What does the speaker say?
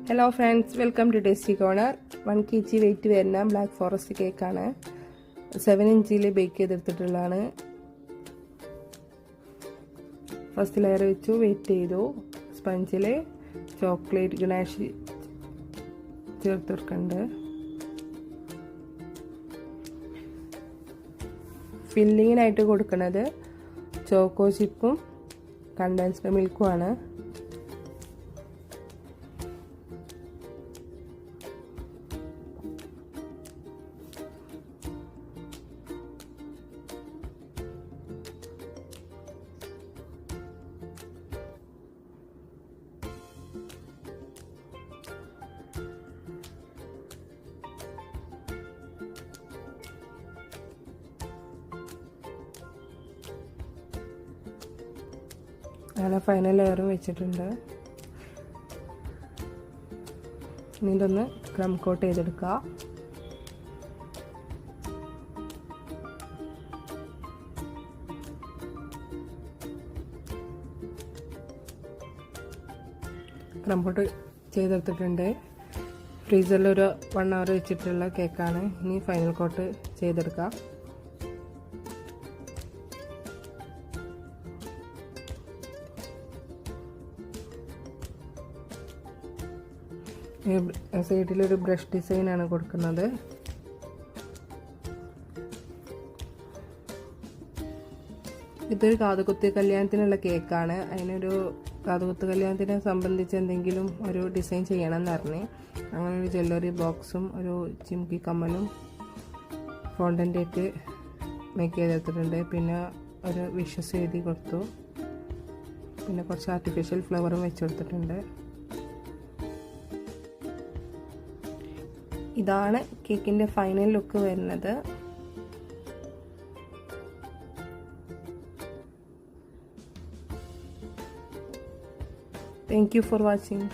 Hello friends, welcome to tasty corner. 1 kg weight വരുന്ന black forest കേക്കാണ്. 7 ഇഞ്ചിൽ bake ചെയ്തെടുത്തിട്ടുള്ളതാണ്. ഫസ്റ്റ് ലെയർ വെച്ചു, വെയിറ്റ് ചെയ്തു. സ്പഞ്ചിൽ ചോക്ലേറ്റ് ഗണാഷ് ചേർത്തെടുക്കുന്നുണ്ട്. ഫില്ലിങ്ങിനായിട്ട് കൊടുക്കുന്നത് ചോക്കോ ചിപ്പും കണ്ടൻസ്ഡ് മിൽക്കുമാണ്. അങ്ങനെ ഫൈനൽ ലെയറും വെച്ചിട്ടുണ്ട്. ഇനി ഇതൊന്ന് ക്രം കോട്ട് ചെയ്തെടുക്കുക. ക്രം കോട്ട് ചെയ്തെടുത്തിട്ടുണ്ട്. ഫ്രീസറിൽ ഒരു 1 hour വെച്ചിട്ടുള്ള കേക്കാണ്. ഇനി ഫൈനൽ കോട്ട് ചെയ്തെടുക്കുക. സൈഡിലൊരു ബ്രഷ് ഡിസൈനാണ് കൊടുക്കുന്നത്. ഇതൊരു കാതുകുത്ത് കല്യാണത്തിനുള്ള കേക്കാണ്. അതിനൊരു കാതുകുത്ത് കല്യാണത്തിനെ സംബന്ധിച്ച് എന്തെങ്കിലും ഒരു ഡിസൈൻ ചെയ്യണം എന്ന് പറഞ്ഞ് അങ്ങനെ ഒരു ജ്വല്ലറി ബോക്സും ഒരു ചിമ്കി കമ്മലും ഫോണ്ടൻ്റേക്ക് മേക്ക് ചെയ്തെടുത്തിട്ടുണ്ട്. പിന്നെ ഒരു വിഷസ് എഴുതി കൊടുത്തു. പിന്നെ കുറച്ച് ആർട്ടിഫിഷ്യൽ ഫ്ലവറും വെച്ച് കൊടുത്തിട്ടുണ്ട്. ഇതാണ് കേക്കിൻ്റെ ഫൈനൽ ലുക്ക് വരുന്നത്. Thank you for watching.